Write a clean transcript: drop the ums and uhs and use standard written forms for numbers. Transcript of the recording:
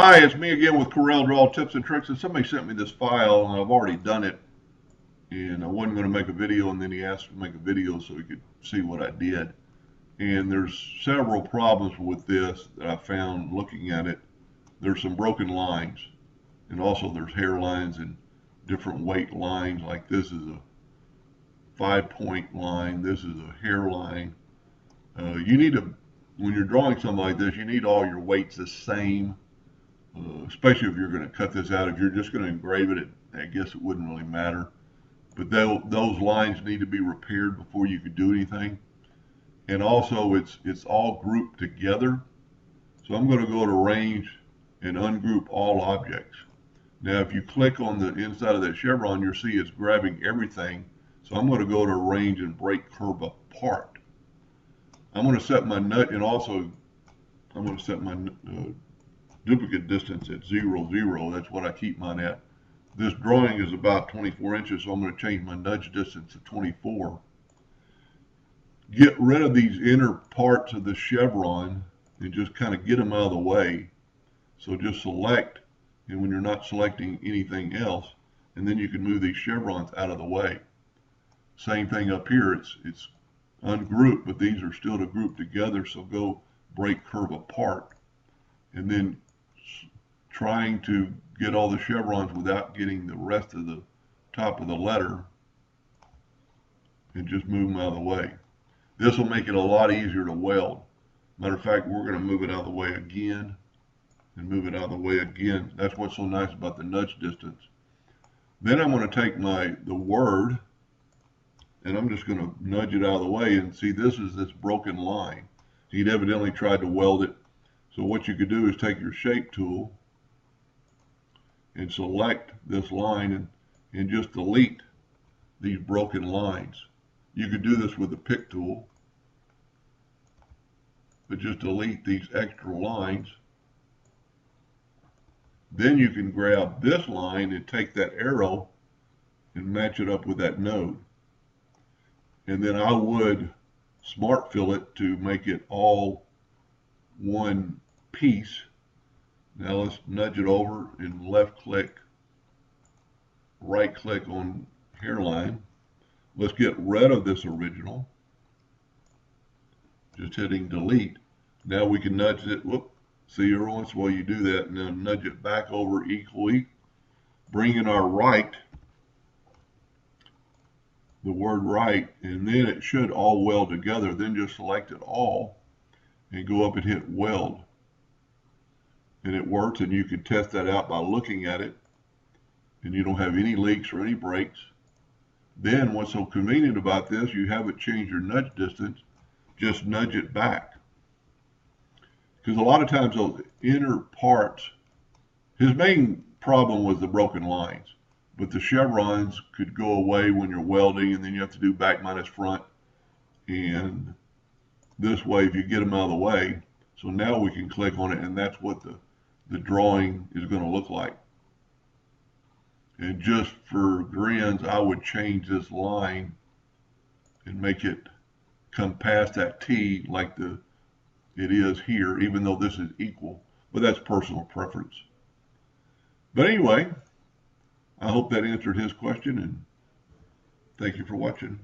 Hi, it's me again with Corel Draw Tips and Tricks, and somebody sent me this file, and I've already done it, and I wasn't going to make a video, and then he asked me to make a video so he could see what I did. And there's several problems with this that I found looking at it. There's some broken lines, and also there's hairlines and different weight lines, like this is a 5-point line, this is a hairline. You need to, when you're drawing something like this, you need all your weights the same. Especially if you're going to cut this out. If you're just going to engrave it, I guess it wouldn't really matter. But those lines need to be repaired before you could do anything. And also, it's all grouped together. So I'm going to go to Range and ungroup all objects. Now, if you click on the inside of that chevron, you'll see it's grabbing everything. So I'm going to go to Range and break curve apart. I'm going to set my nut, and also I'm going to set my duplicate distance at 0, 0. That's what I keep mine at. This drawing is about 24 inches, so I'm going to change my nudge distance to 24. Get rid of these inner parts of the chevron and just kind of get them out of the way. So just select, and when you're not selecting anything else, and then you can move these chevrons out of the way. Same thing up here. It's ungrouped, but these are still to group together, so go break curve apart. And then trying to get all the chevrons without getting the rest of the top of the letter, and just move them out of the way. This will make it a lot easier to weld. Matter of fact, we're going to move it out of the way again and move it out of the way again. That's what's so nice about the nudge distance. Then I'm going to take the word, and I'm just going to nudge it out of the way, and see, this is this broken line. He'd evidently tried to weld it. So what you could do is take your shape tool and select this line and just delete these broken lines. You could do this with the pick tool, but just delete these extra lines. Then you can grab this line and take that arrow and match it up with that node. And then I would smart fill it to make it all one piece. Now let's nudge it over and left click, right click on hairline. Let's get rid of this original. Just hitting delete. Now we can nudge it. Whoop. See, every once in a while you do that, and then nudge it back over equally. Bring in our right, the word right, and then it should all weld together. Then just select it all and go up and hit weld. And it works, and you can test that out by looking at it, and you don't have any leaks or any breaks. Then what's so convenient about this, you have it change your nudge distance, just nudge it back. Because a lot of times those inner parts, his main problem was the broken lines, but the chevrons could go away when you're welding, and then you have to do back minus front. And this way, if you get them out of the way, so now we can click on it, and that's what the drawing is going to look like. And just for grins, I would change this line and make it come past that T like it is here, even though this is equal. But that's personal preference. But anyway, I hope that answered his question, and thank you for watching.